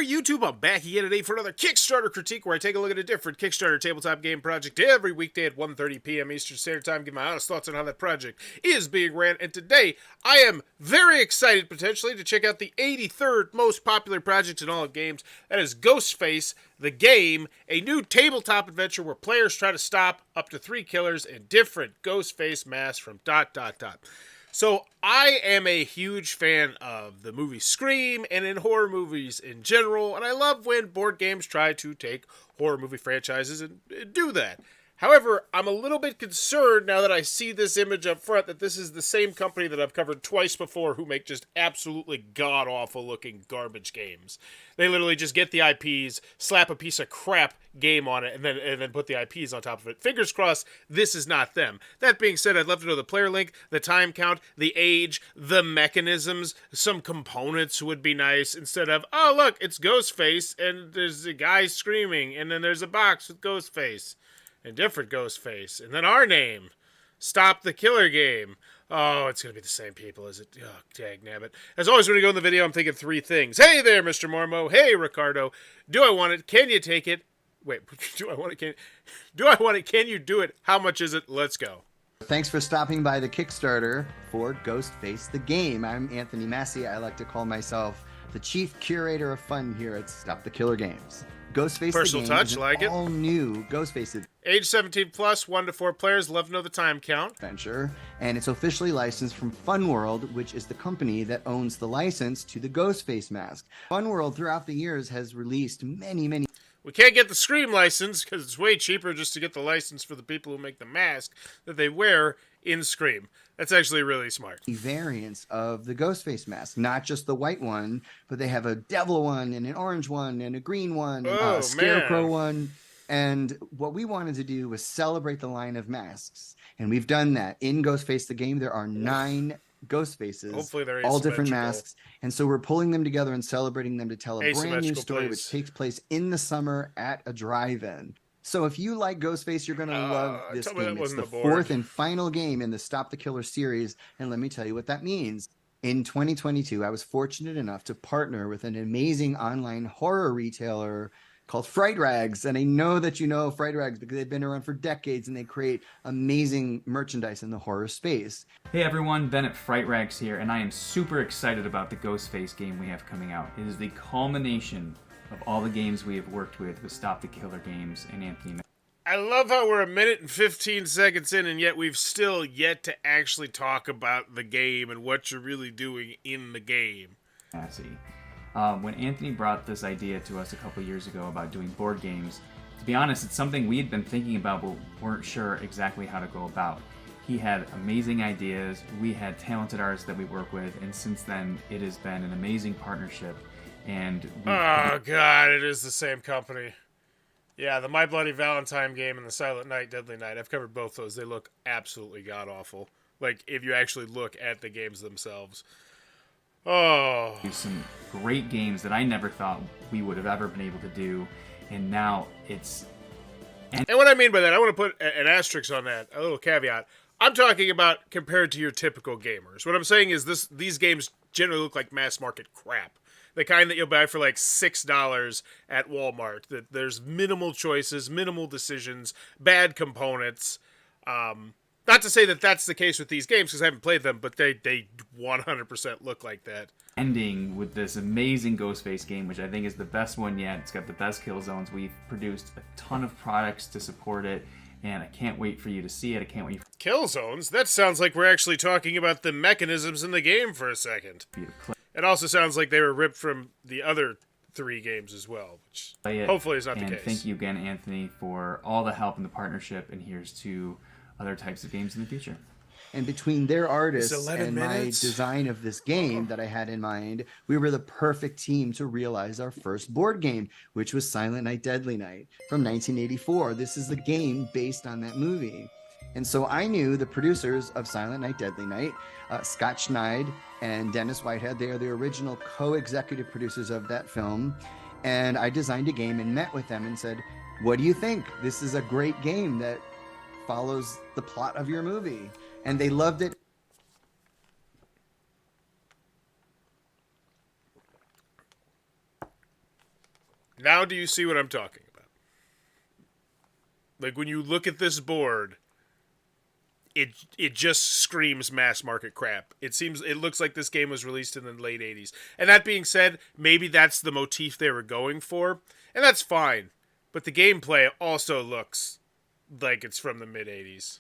there, YouTube? I'm back again today for another Kickstarter critique where I take a look at a different Kickstarter tabletop game project every weekday at 1:30 p.m. Eastern Standard Time, give my honest thoughts on how that project is being ran. And today, I am very excited potentially to check out the 83rd most popular project in all of games. That is Ghostface, the game, a new tabletop adventure where players try to stop up to 3 killers in different Ghostface masks from ... So, I am a huge fan of the movie Scream and in horror movies in general, and I love when board games try to take horror movie franchises and do that. However, I'm a little bit concerned now that I see this image up front that this is the same company that I've covered twice before who make just absolutely god-awful looking garbage games. They literally just get the IPs, slap a piece of crap game on it, and then put the IPs on top of it. Fingers crossed, this is not them. That being said, I'd love to know the player link, the time count, the age, the mechanisms, some components would be nice instead of, oh look, it's Ghostface, and there's a guy screaming, and then there's a box with Ghostface. And different Ghostface. And then our name. Stop the Killer Game. Oh, it's going to be the same people, is it? Oh, dagnabbit. As always, when we go in the video, I'm thinking 3 things. Hey there, Mr. Mormo. Hey, Ricardo. Do I want it? Can you take it? Wait, do I want it? Do I want it? Can you do it? How much is it? Let's go. Thanks for stopping by the Kickstarter for Ghostface the Game. I'm Anthony Massey. I like to call myself the chief curator of fun here at Stop the Killer Games. Ghostface Personal the Game touch, is an like it. all new Ghostface Age 17 plus, 1 to 4 players. Love to know the time count. adventure, and it's officially licensed from Fun World, which is the company that owns the license to the Ghostface mask. Fun World, throughout the years, has released many We can't get the Scream license because it's way cheaper just to get the license for the people who make the mask that they wear in Scream. That's actually really smart. variants of the Ghostface mask, not just the white one, but they have a devil one and an orange one and a green one, and Oh, a scarecrow man. one. And what we wanted to do was celebrate the line of masks, and we've done that. In Ghostface the Game, there are 9 Ghostfaces, Hopefully they're all different asymmetrical. masks, and so we're pulling them together and celebrating them to tell a brand new Asymmetrical, story, please. which takes place in the summer at a drive-in. So if you like Ghostface, you're going to love this tell me that game. It's wasn't the the board. 4th and final game in the Stop the Killer series, and let me tell you what that means. In 2022, I was fortunate enough to partner with an amazing online horror retailer called Fright Rags, and I know that you know Fright Rags because they've been around for decades and they create amazing merchandise in the horror space. Hey everyone, Ben at Fright Rags here, and I am super excited about the Ghostface game we have coming out. It is the culmination of all the games we have worked with Stop the Killer Games and Anthony. I love how we're 1 minute and 15 seconds in, and yet we've still yet to actually talk about the game and what you're really doing in the game. Massey. When Anthony brought this idea to us a couple years ago about doing board games, to be honest, it's something we had been thinking about but weren't sure exactly how to go about. He had amazing ideas, we had talented artists that we work with, and since then it has been an amazing partnership. And Oh, God, it is the same company. Yeah, the My Bloody Valentine game and the Silent Night, Deadly Night. I've covered both those. They look absolutely god-awful. Like, if you actually look at the games themselves. Oh. some great games that I never thought we would have ever been able to do, and now it's... And what I mean by that, I want to put an asterisk on that, a little caveat. I'm talking about compared to your typical gamers. What I'm saying is these games generally look like mass market crap. The kind that you'll buy for like $6 at Walmart. That there's minimal choices, minimal decisions, bad components. Not to say that that's the case with these games because I haven't played them, but they 100% look like that. Ending with this amazing Ghostface game, which I think is the best one yet. It's got the best kill zones. We've produced a ton of products to support it, and I can't wait for you to see it. I can't wait Kill zones? That sounds like we're actually talking about the mechanisms in the game for a second. for you to play It also sounds like they were ripped from the other 3 games as well, which it. hopefully is not the And case. thank you again, Anthony, for all the help in the partnership, and here's to other types of games in the future. And between their artists 11 and minutes. my design of this game that I had in mind, we were the perfect team to realize our first board game, which was Silent Night, Deadly Night from 1984. This is the game based on that movie. And so I knew the producers of Silent Night, Deadly Night, Scott Schneid and Dennis Whitehead. They are the original co-executive producers of that film. And I designed a game and met with them and said, what do you think? This is a great game that follows the plot of your movie. And they loved it. Now do you see what I'm talking about? Like, when you look at this board, it just screams mass market crap. It looks like this game was released in the late 80s. And that being said, maybe that's the motif they were going for, and that's fine. But the gameplay also looks like it's from the mid 80s.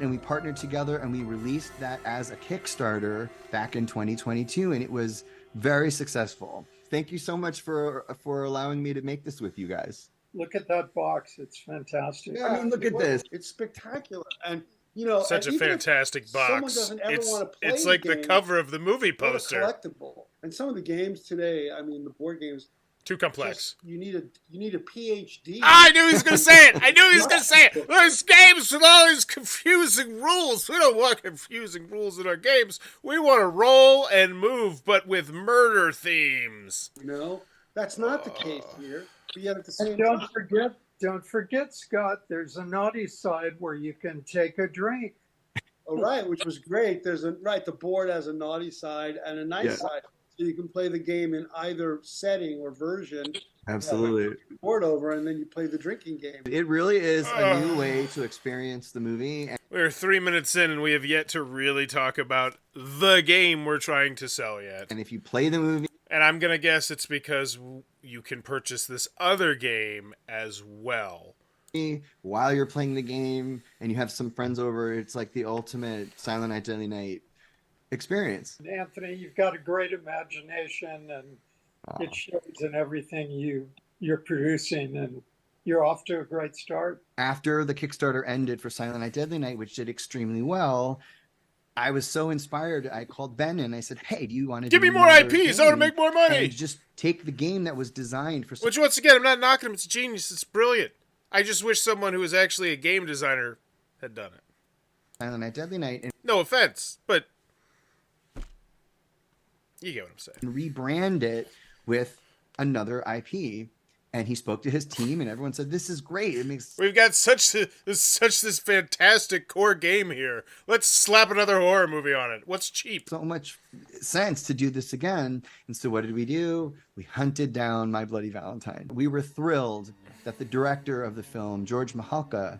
And we partnered together and we released that as a Kickstarter back in 2022, and it was very successful. Thank you so much for allowing me to make this with you guys. Look at that box. It's fantastic. Yeah, I mean, look at this. It's spectacular. And, you know, Such a fantastic box. Someone doesn't ever want to play it's like the cover of the movie what a poster. collectible. And some of the games today, I mean, the board games, Too complex. you need a PhD. I knew he was going to say it. I knew he was going to say it. There's games with all these confusing rules. We don't want confusing rules in our games. We want to roll and move, but with murder themes. You know, that's not the case here. But yet at the same And don't time, forget, Scott, there's a naughty side where you can take a drink. oh, right, which was great. The board has a naughty side and a nice side. So you can play the game in either setting or version. Absolutely. Board over, and then you play the drinking game. It really is a new way to experience the movie. We're 3 minutes in, and we have yet to really talk about the game we're trying to sell yet. And if you play the movie, And I'm going to guess it's because you can purchase this other game as well. while you're playing the game and you have some friends over, it's like the ultimate Silent Night, Deadly Night experience. Anthony, you've got a great imagination, and it shows in everything you're producing, and you're off to a great start. After the Kickstarter ended for Silent Night, Deadly Night, which did extremely well, I was so inspired. I called Ben and I said, "Hey, do you want to Give me more IPs. I want to make more money." And just take the game that was designed for. Which, once again, I'm not knocking him. It's genius. It's brilliant. I just wish someone who was actually a game designer had done it. Silent Night, Deadly Night, and No offense, but you get what I'm saying. rebrand it with another IP. And he spoke to his team, and everyone said, "This is great. It makes We've got such this fantastic core game here. Let's slap another horror movie on it. What's cheap?" so much sense to do this again." And so what did we do? We hunted down My Bloody Valentine. We were thrilled that the director of the film, George Mahalka,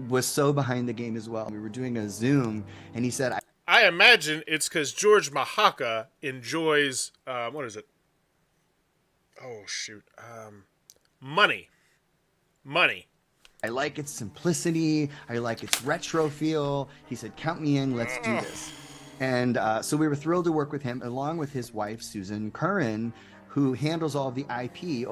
was so behind the game as well. We were doing a Zoom, and he said, I imagine it's because George Mahaka enjoys what is it? Oh shoot, money. "I like its simplicity. I like its retro feel." He said, "Count me in. Let's do this." And so we were thrilled to work with him, along with his wife, Susan Curran, who handles all of the IP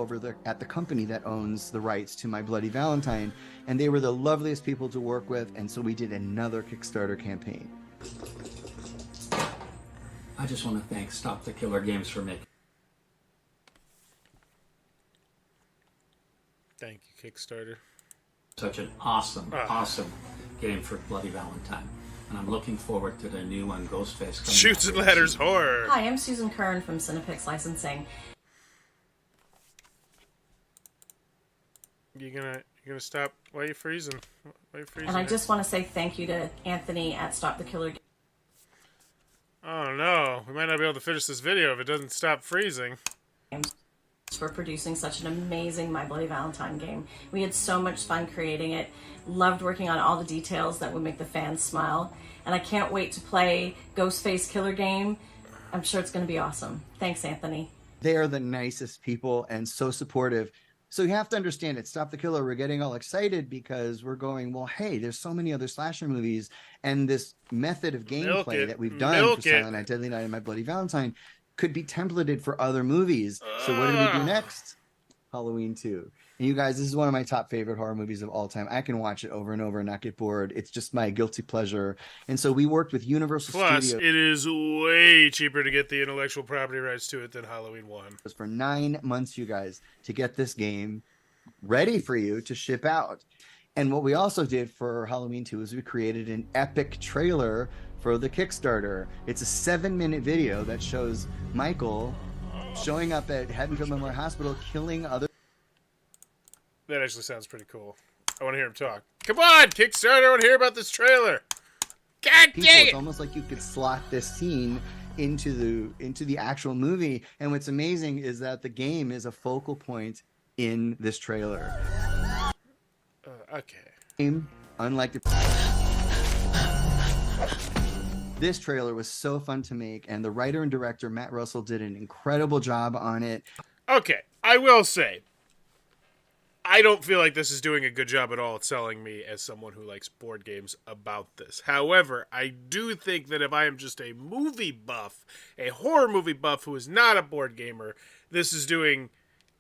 at the company that owns the rights to My Bloody Valentine. And they were the loveliest people to work with. And so we did another Kickstarter campaign. I just want to thank Stop the Killer Games for making Thank you, Kickstarter. such an awesome game for Bloody Valentine. And I'm looking forward to the new one, Ghostface. coming Shoots out and very Ladders soon. horror. Hi, I'm Susan Curran from Cinepix Licensing. You gonna stop? Why are you freezing? Why are you freezing? And I just want to say thank you to Anthony at Stop the Killer Oh no, we might not be able to finish this video if it doesn't stop freezing. Games for producing such an amazing My Bloody Valentine game. We had so much fun creating it, loved working on all the details that would make the fans smile, and I can't wait to play Ghostface Killer Game. I'm sure it's going to be awesome. Thanks, Anthony. They are the nicest people and so supportive. So you have to understand it. Stop the Killer, we're getting all excited because we're going, well, hey, there's so many other slasher movies, and this method of gameplay that we've done for Silent Night, Deadly Night, and My Bloody Valentine could be templated for other movies. So what did we do next? Halloween 2. And you guys, this is one of my top favorite horror movies of all time. I can watch it over and over and not get bored. It's just my guilty pleasure. And so we worked with Universal Plus, Studios it is way cheaper to get the intellectual property rights to it than Halloween 1. for 9 months, you guys, to get this game ready for you to ship out. And what we also did for Halloween 2 is we created an epic trailer for the Kickstarter. It's a 7-minute video that shows Michael showing up at Haddonfield Memorial Hospital, killing other That actually sounds pretty cool. I want to hear him talk. Come on, Kickstarter! I want to hear about this trailer. God people. dang It's it! almost like you could slot this scene into the actual movie. And what's amazing is that the game is a focal point in this trailer. Okay. Unlike this trailer was so fun to make, and the writer and director Matt Russell did an incredible job on it. Okay, I will say, I don't feel like this is doing a good job at all at selling me as someone who likes board games about this. However, I do think that if I am just a movie buff, a horror movie buff who is not a board gamer, this is doing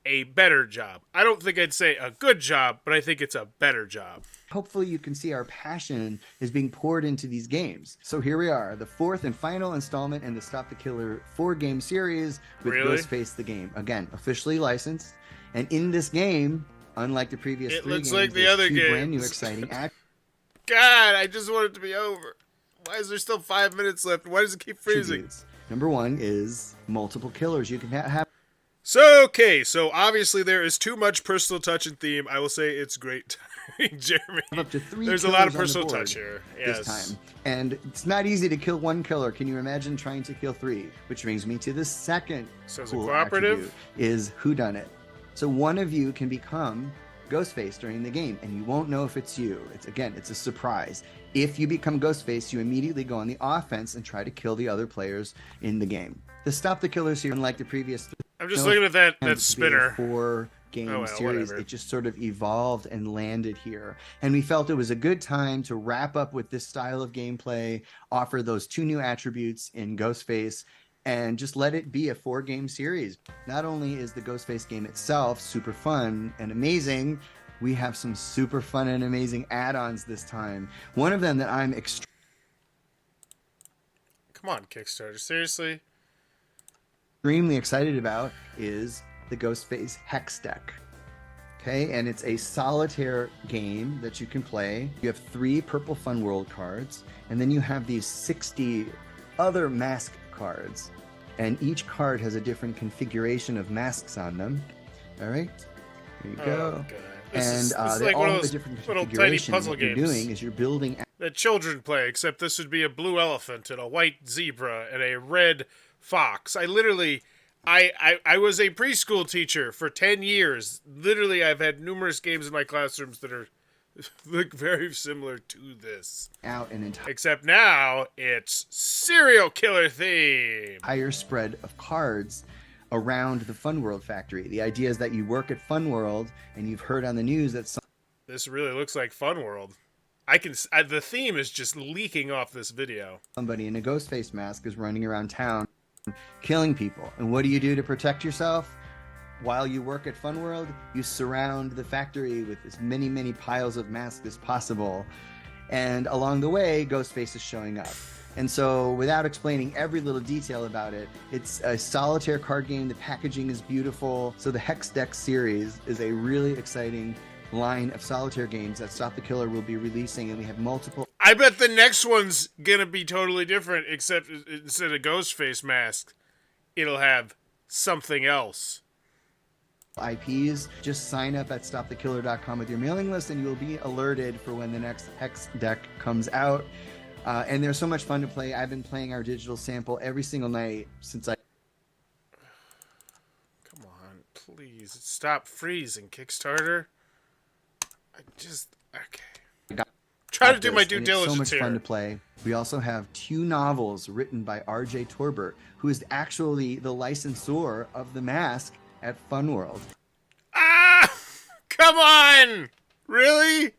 a better job. I don't think I'd say a good job, but I think it's a better job. Hopefully you can see our passion is being poured into these games. So here we are, the fourth and final installment in the Stop the Killer 4-game series with Really? Ghostface the Game. Again, officially licensed. And in this game, unlike the previous It 3 looks games, like the there's other 2 brand new games. exciting action God, I just want it to be over. Why is there still 5 minutes left? Why does it keep freezing? attributes. Number 1 is multiple killers. You can have So obviously there is too much personal touch and theme. I will say it's great. Jeremy, up to 3 there's a lot of killers on personal the board touch here. this Yes. time. And it's not easy to kill 1 killer. Can you imagine trying to kill 3? Which brings me to the second So is it cool cooperative? attribute is whodunit. So one of you can become Ghostface during the game, and you won't know if it's you. It's a surprise. If you become Ghostface, you immediately go on the offense and try to kill the other players in the game. The Stop the Killers here, unlike the previous I'm just looking at that to be a spinner. 4-game Oh, well, series. whatever. It just sort of evolved and landed here. And we felt it was a good time to wrap up with this style of gameplay, offer those 2 new attributes in Ghostface, and just let it be a 4-game series. Not only is the Ghostface game itself super fun and amazing, we have some super fun and amazing add-ons this time. One of them that I'm Come on, Kickstarter. Seriously? extremely excited about is the Ghostface Hex deck. Okay, and it's a solitaire game that you can play. You have 3 purple Fun World cards, and then you have these 60 other mask cards, and each card has a different configuration of masks on them. All right, here you go. God. And This is they like all one of have a those different little tiny configuration. puzzle What you're games doing is you're building that children play, except this would be a blue elephant and a white zebra and a red fox. I was a preschool teacher for 10 years. Literally, I've had numerous games in my classrooms that are look very similar to this. out an Except now, it's serial killer theme. entire spread of cards around the Fun World factory. The idea is that you work at Fun World, and you've heard on the news that This really looks like Fun World. The theme is just leaking off this video. somebody in a Ghostface mask is running around town killing people. And what do you do to protect yourself? While you work at Fun World, you surround the factory with as many piles of masks as possible. And along the way, Ghostface is showing up. And so, without explaining every little detail about it, it's a solitaire card game. The packaging is beautiful. So the Hex Deck series is a really exciting line of solitaire games that Stop the Killer will be releasing, and we have multiple I bet the next one's gonna be totally different, except instead of Ghostface mask, it'll have something else. IPs. Just sign up at stopthekiller.com with your mailing list, and you'll be alerted for when the next Hex Deck comes out. And they're so much fun to play. I've been playing our digital sample every single night since I Come on, please stop freezing, Kickstarter. Okay. Try to do my due and diligence It's so much here. fun to play. We also have 2 novels written by R.J. Torbert, who is actually the licensor of the mask at Fun World. Ah! Come on! Really?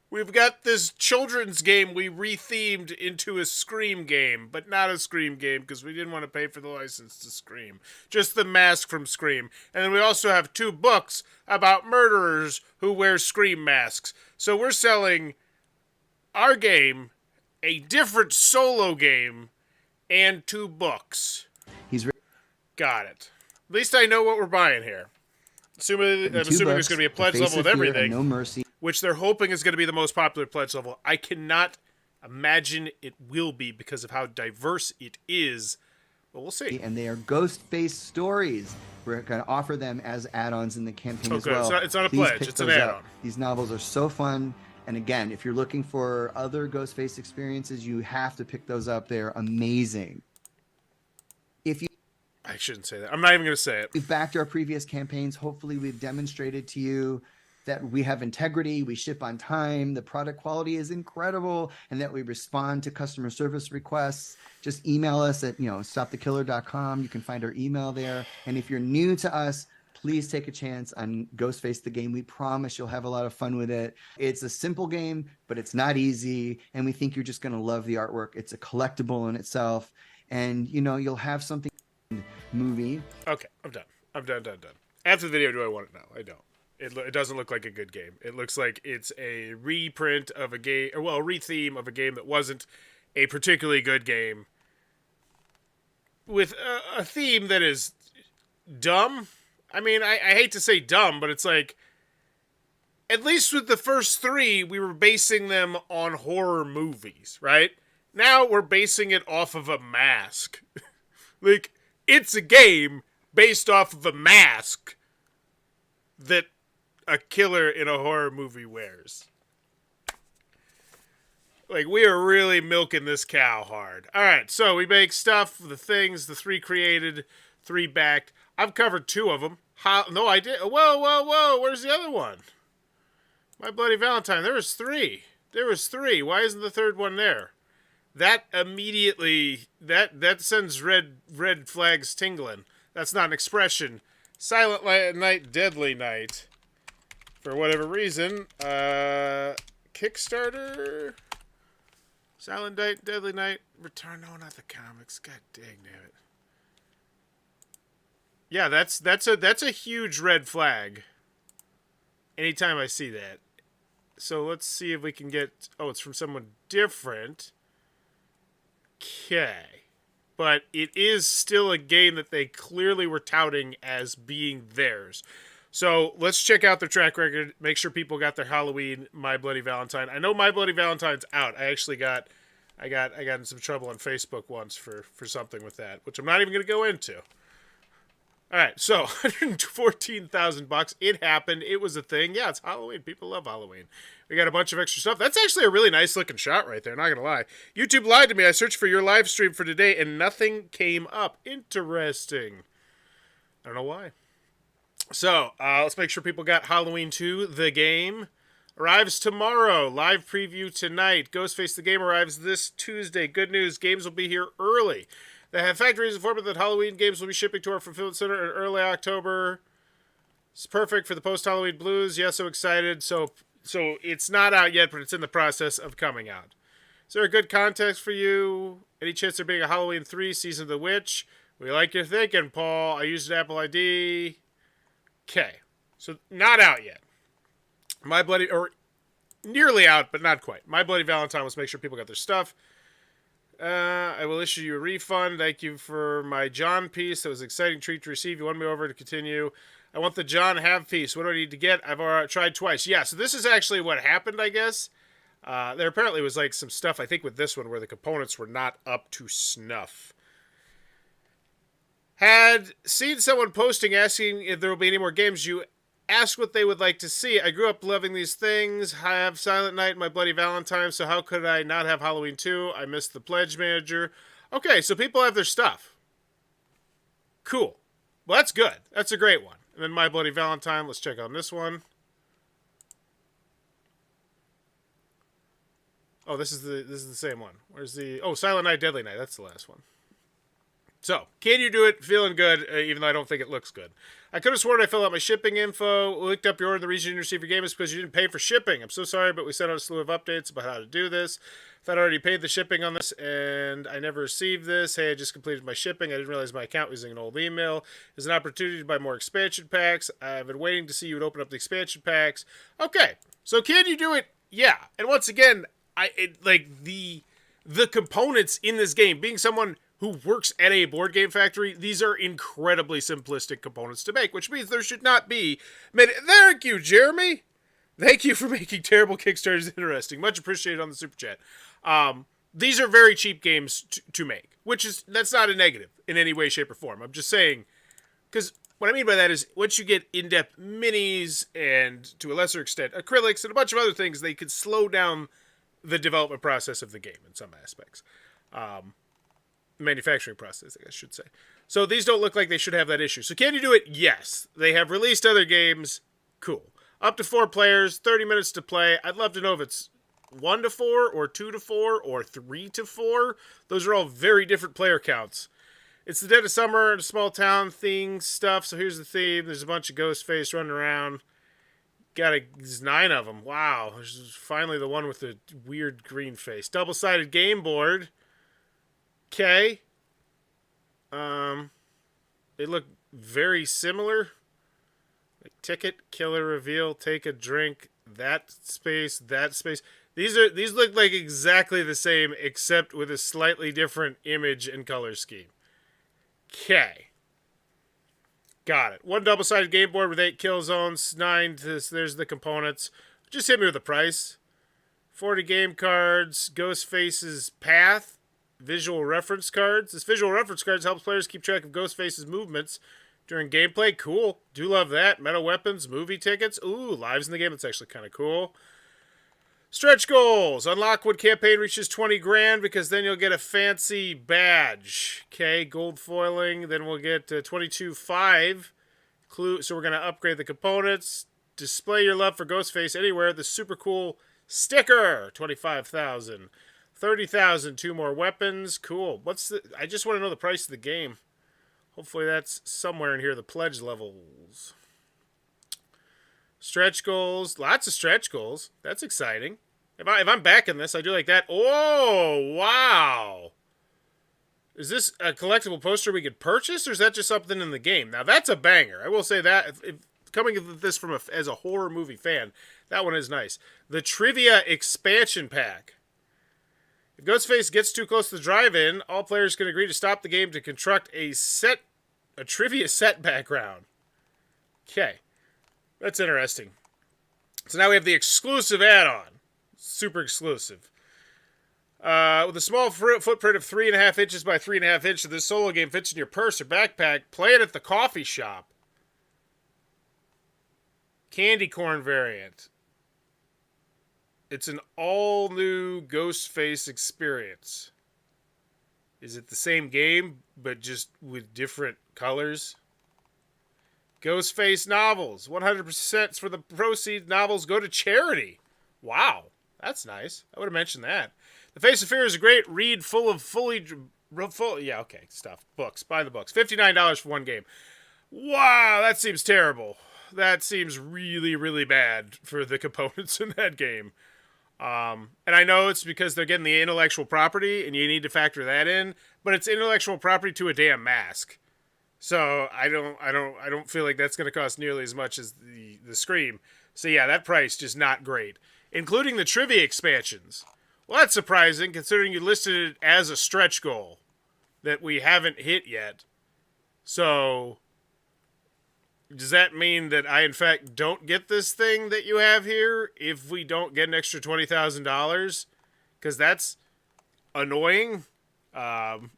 We've got this children's game we rethemed into a Scream game, but not a Scream game because we didn't want to pay for the license to Scream. Just the mask from Scream. And then we also have 2 books about murderers who wear Scream masks. So we're selling our game, a different solo game, and 2 books. He's Got it. At least I know what we're buying here. I'm assuming there's going to be a pledge level with everything, No Mercy. which they're hoping is going to be the most popular pledge level. I cannot imagine it will be because of how diverse it is, but we'll see. And they are Ghostface stories. We're going to offer them as add-ons in the campaign as Okay, well. it's not a Please pledge, pick it's an those up. add-on. These novels are so fun. And again, if you're looking for other Ghostface experiences, you have to pick those up. They're amazing. If you I shouldn't say that. I'm not even going to say it. We've backed our previous campaigns. Hopefully we've demonstrated to you that we have integrity, we ship on time, the product quality is incredible, and that we respond to customer service requests. Just email us at, stopthekiller.com. You can find our email there. And if you're new to us, please take a chance on Ghostface the Game. We promise you'll have a lot of fun with it. It's a simple game, but it's not easy. And we think you're just going to love the artwork. It's a collectible in itself. And, you'll have something movie. Okay, I'm done. I'm done. After the video, do I want it now? I don't. It doesn't look like a good game. It looks like it's a reprint of a game, or a retheme of a game that wasn't a particularly good game, with a theme that is dumb. I mean, I hate to say dumb, but it's like, at least with the first three, we were basing them on horror movies, right? Now we're basing it off of a mask. Like, it's a game based off of a mask that a killer in a horror movie wears. Like, we are really milking this cow hard. Alright, so we make stuff, the things, the 3 created, 3 backed. I've covered 2 of them. No, I did. Whoa. Where's the other one? My Bloody Valentine. There was 3. Why isn't the 3rd one there? That immediately, that sends red flags tingling. That's not an expression. Silent Night, Deadly Night. For whatever reason, Kickstarter, Silent Night, Deadly Night, Return. No, not the comics. God dang it. Yeah, that's a huge red flag. Anytime I see that. So let's see if we can get. Oh, it's from someone different. Okay. But it is still a game that they clearly were touting as being theirs. So let's check out their track record. Make sure people got their Halloween My Bloody Valentine. I know My Bloody Valentine's out. I actually got in some trouble on Facebook once for something with that, which I'm not even going to go into. All right, so $114,000. It happened. It was a thing. Yeah, it's Halloween. People love Halloween. We got a bunch of extra stuff. That's actually a really nice looking shot right there. Not gonna lie. YouTube lied to me. I searched for your live stream for today and nothing came up. Interesting. I don't know why. So, let's make sure people got Halloween 2, the game. Arrives tomorrow. Live preview tonight. Ghostface the Game arrives this Tuesday. Good news, games will be here early. The factory is informed that Halloween games will be shipping to our fulfillment center in early October. It's perfect for the post-Halloween blues. Yeah, so excited. So it's not out yet, but it's in the process of coming out. Is there a good context for you? Any chance there being a Halloween 3 Season of the Witch? We like your thinking, Paul. I used an Apple ID. Okay. So, not out yet. Or nearly out, but not quite. My Bloody Valentine. Let's make sure people got their stuff. I will issue you a refund. Thank you for my John piece. That was an exciting treat to receive. You won me over to continue. I want the John Have piece. What do I need to get? I've already tried twice. Yeah, so this is actually what happened, I guess. There apparently was like some stuff, I think, with this one where the components were not up to snuff. Had seen someone posting asking if there will be any more games. You ask what they would like to see. I grew up loving these things. I have Silent Night and My Bloody Valentine, so how could I not have Halloween 2? I missed the Pledge Manager. Okay, so people have their stuff. Cool. Well, that's good. That's a great one. And then My Bloody Valentine. Let's check on this one. Oh, this is the same one. Where's the... Oh, Silent Night, Deadly Night. That's the last one. So, can you do it? Feeling good, even though I don't think it looks good. I could have sworn I filled out my shipping info, looked up your order, the reason you didn't receive your game is because you didn't pay for shipping. I'm so sorry, but we sent out a slew of updates about how to do this. Thought I already paid the shipping on this, and I never received this. Hey, I just completed my shipping. I didn't realize my account was using an old email. There's an opportunity to buy more expansion packs. I've been waiting to see you would open up the expansion packs. Okay, so can you do it? Yeah. And once again, the components in this game, being someone who works at a board game factory, these are incredibly simplistic components to make, which means there should not be... Thank you, Jeremy! Thank you for making terrible Kickstarters interesting. Much appreciated on the Super Chat. These are very cheap games to make, that's not a negative in any way, shape, or form. I'm just saying, because what I mean by that is, once you get in-depth minis and, to a lesser extent, acrylics and a bunch of other things, they could slow down the development process of the game in some aspects. Manufacturing process, I should say. So these don't look like they should have that issue. So can you do it? Yes. They have released other games. Cool. Up to 4 players, 30 minutes to play. I'd love to know if it's 1 to 4 or 2 to 4 or 3 to 4. Those are all very different player counts. It's the dead of summer, a small town thing stuff. So here's the theme. There's a bunch of Ghostface running around. There's 9 of them. Wow. There's finally the one with the weird green face. Double-sided game board. Okay. They look very similar. Like ticket, killer reveal, take a drink, that space, that space. These look like exactly the same except with a slightly different image and color scheme. Okay. Got it. 1 double-sided game board with 8 kill zones, 9 there's the components. Just hit me with the price. 40 game cards, Ghostface's path, visual reference cards. This visual reference cards helps players keep track of Ghostface's movements during gameplay. Cool. Do love that. Meta weapons, movie tickets. Ooh, lives in the game. That's actually kind of cool. Stretch goals. Unlock when campaign reaches 20 grand because then you'll get a fancy badge. Okay, gold foiling. Then we'll get 22.5. Clue. So we're going to upgrade the components. Display your love for Ghostface anywhere. The super cool sticker. 25,000. 30,000, 2 more weapons. Cool. I just want to know the price of the game. Hopefully that's somewhere in here, the pledge levels. Stretch goals. Lots of stretch goals. That's exciting. If I'm backing this, I do like that. Oh, wow. Is this a collectible poster we could purchase, or is that just something in the game? Now, that's a banger. I will say that. If coming at this as a horror movie fan, that one is nice. The Trivia Expansion Pack. If Ghostface gets too close to the drive-in, all players can agree to stop the game to construct a trivia set background. Okay. That's interesting. So now we have the exclusive add-on. Super exclusive. With a small footprint of 3.5 inches by 3.5 inches, this solo game fits in your purse or backpack. Play it at the coffee shop. Candy corn variant. It's an all-new Ghostface experience. Is it the same game, but just with different colors? Ghostface novels. 100% for the proceeds. Novels go to charity. Wow. That's nice. I would have mentioned that. The Face of Fear is a great read full of stuff. Books. Buy the books. $59 for one game. Wow, that seems terrible. That seems really, really bad for the components in that game. And I know it's because they're getting the intellectual property, and you need to factor that in. But it's intellectual property to a damn mask, so I don't feel like that's going to cost nearly as much as the Scream. So yeah, that price just not great, including the trivia expansions. Well, that's surprising considering you listed it as a stretch goal that we haven't hit yet. So does that mean that I, in fact, don't get this thing that you have here if we don't get an extra $20,000? Because that's annoying. Hard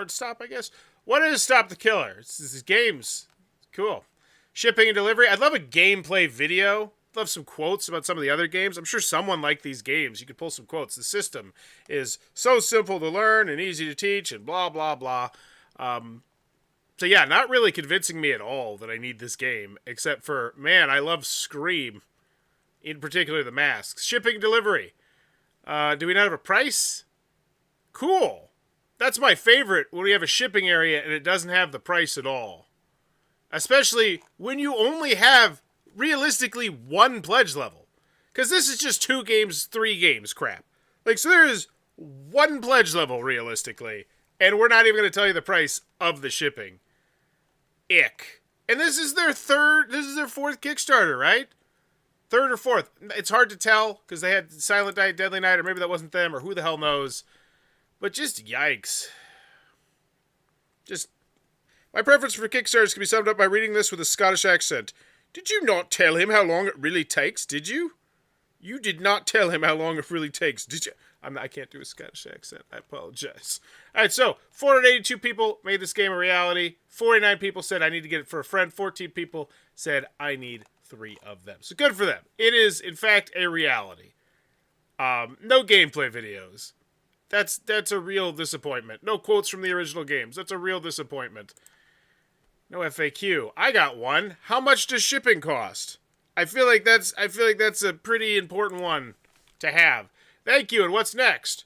stop, I guess. What is Stop the Killer? It's games. Cool. Shipping and delivery. I'd love a gameplay video. I'd love some quotes about some of the other games. I'm sure someone liked these games. You could pull some quotes. The system is so simple to learn and easy to teach and blah, blah, blah. So yeah, not really convincing me at all that I need this game, except for, man, I love Scream. In particular, the masks. Shipping and delivery. Do we not have a price? Cool. That's my favorite when we have a shipping area and it doesn't have the price at all. Especially when you only have, realistically, 1 pledge level. Because this is just 2 games, 3 games crap. Like, so there is 1 pledge level, realistically. And we're not even going to tell you the price of the shipping. Ick. And this is their 4th Kickstarter, right? 3rd or 4th. It's hard to tell, because they had Silent Night, Deadly Night, or maybe that wasn't them, or who the hell knows. But just yikes. My preference for Kickstarters can be summed up by reading this with a Scottish accent. Did you not tell him how long it really takes, did you? You did not tell him how long it really takes, did you? I can't do a Scottish accent. I apologize. All right, so 482 people made this game a reality. 49 people said, I need to get it for a friend. 14 people said, I need 3 of them. So good for them. It is, in fact, a reality. No gameplay videos. That's a real disappointment. No quotes from the original games. That's a real disappointment. No FAQ. I got one. How much does shipping cost? I feel like that's a pretty important one to have. Thank you. And what's next?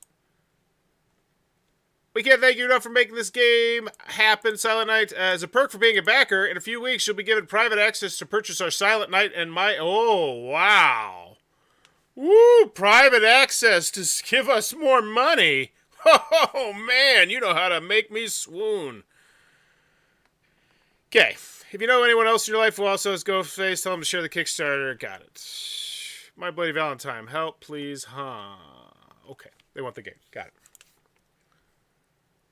We can't thank you enough for making this game happen, Silent Night. As a perk for being a backer, in a few weeks you'll be given private access to purchase our Silent Night and my... Oh, wow. Woo! Private access to give us more money. Oh, man, you know how to make me swoon. Okay. If you know anyone else in your life who also has Ghostface, tell them to share the Kickstarter. Got it. My Bloody Valentine. Help, please. Huh. Okay. They want the game. Got it.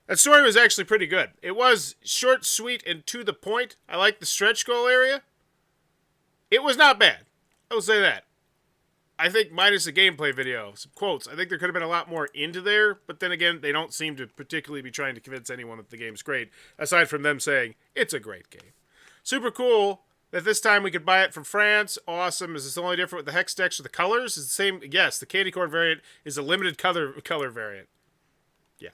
That story was actually pretty good. It was short, sweet, and to the point. I like the stretch goal area. It was not bad. I will say that. I think minus a gameplay video, some quotes, I think there could have been a lot more into there, but then again, they don't seem to particularly be trying to convince anyone that the game's great, aside from them saying, it's a great game. Super cool that this time we could buy it from France. Awesome. Is this only different with the hex decks or the colors? Is the same? Yes, the candy corn variant is a limited color variant. Yeah.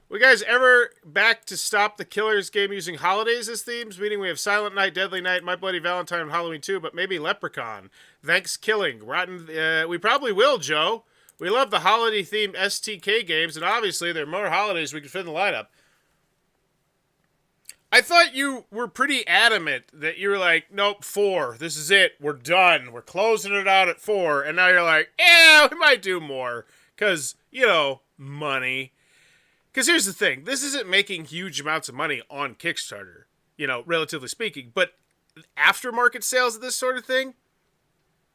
We guys ever back to stop the Killers game using holidays as themes? Meaning we have Silent Night, Deadly Night, My Bloody Valentine, and Halloween 2, but maybe Leprechaun. Thanks, Killing. Rotten. We probably will, Joe. We love the holiday-themed STK games, and obviously there are more holidays we could fit in the lineup. I thought you were pretty adamant that you were like, nope, 4. This is it. We're done. We're closing it out at 4. And now you're like, yeah, we might do more. Because, you know, money. Because here's the thing. This isn't making huge amounts of money on Kickstarter, you know, relatively speaking. But aftermarket sales of this sort of thing,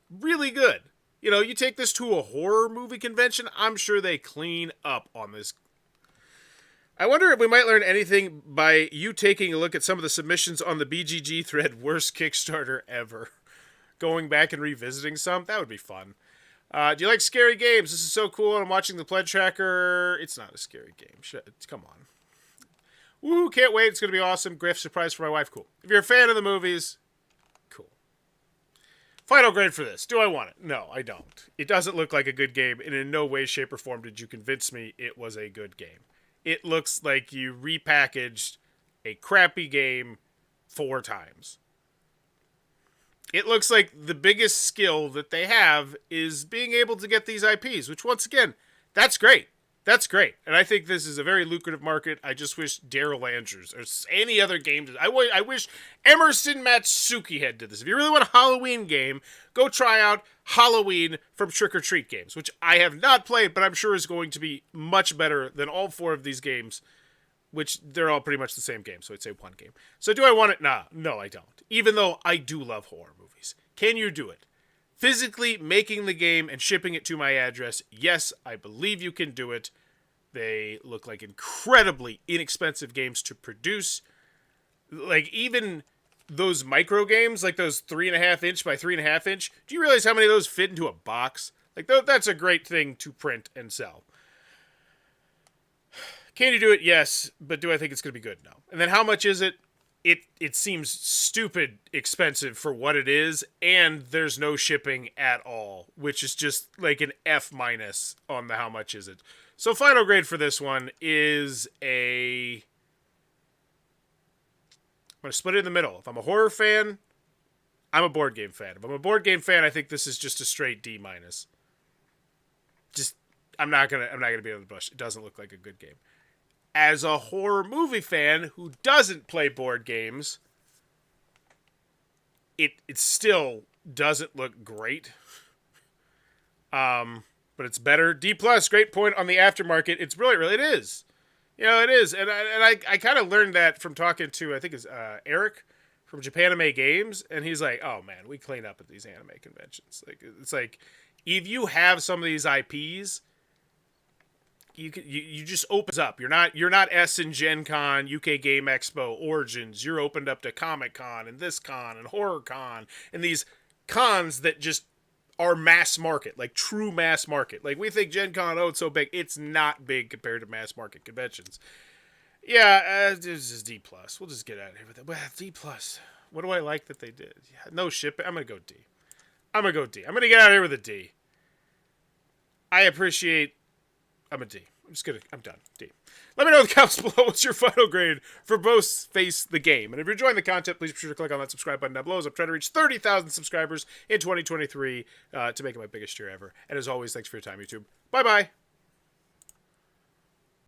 really good. You know, you take this to a horror movie convention, I'm sure they clean up on this. I wonder if we might learn anything by you taking a look at some of the submissions on the BGG thread, worst Kickstarter ever. Going back and revisiting some, that would be fun. Do you like scary games? This is so cool. I'm watching the pledge tracker. It's not a scary game. Come on. Woo, can't wait. It's going to be awesome. Griff, surprise for my wife. Cool. If you're a fan of the movies, cool. Final grade for this. Do I want it? No, I don't. It doesn't look like a good game, and in no way, shape, or form did you convince me it was a good game. It looks like you repackaged a crappy game 4 times. It looks like the biggest skill that they have is being able to get these IPs, which once again, that's great. That's great. And I think this is a very lucrative market. I just wish Daryl Andrews or any other game did. I wish Emerson Matsuki had did this. If you really want a Halloween game, go try out Halloween from Trick or Treat Games, which I have not played, but I'm sure is going to be much better than all 4 of these games, which they're all pretty much the same game, so I'd say one game. So do I want it? Nah, no, I don't. Even though I do love horror movies. Can you do it? Physically making the game and shipping it to my address, yes, I believe you can do it. They look like incredibly inexpensive games to produce. Like, even those micro games, like those 3.5 inch by 3.5 inch, do you realize how many of those fit into a box? Like, that's a great thing to print and sell. Can you do it? Yes. But do I think it's going to be good? No. And then how much is it? It seems stupid expensive for what it is, and there's no shipping at all, which is just like an F- on the how much is it. So final grade for this one is I'm going to split it in the middle. If I'm a horror fan, I'm a board game fan. If I'm a board game fan, I think this is just a straight D-. Just, I'm not gonna be able to brush. It doesn't look like a good game. As a horror movie fan who doesn't play board games, it still doesn't look great. But it's better. D+, great point on the aftermarket. It's brilliant, it is. You know, it is. And I kind of learned that from talking to, I think it's Eric from Japanime Games, and he's like, oh man, we clean up at these anime conventions. Like, it's like, if you have some of these IPs, you just opens up. You're not Essen Gen Con, UK Game Expo, Origins. You're opened up to Comic Con and this con and Horror Con and these cons that just are mass market, like true mass market. Like, we think Gen Con, oh, it's so big. It's not big compared to mass market conventions. Yeah, this is D+. We'll just get out of here with it. Well, D+. What do I like that they did? Yeah, no shipping. I'm gonna go D. I'm gonna get out of here with a D. I appreciate I'm a D. I'm just kidding. I'm done. D. Let me know in the comments below what's your final grade for Face the Game. And if you're enjoying the content, please be sure to click on that subscribe button down below as I'm trying to reach 30,000 subscribers in 2023 to make it my biggest year ever. And as always, thanks for your time, YouTube. Bye-bye.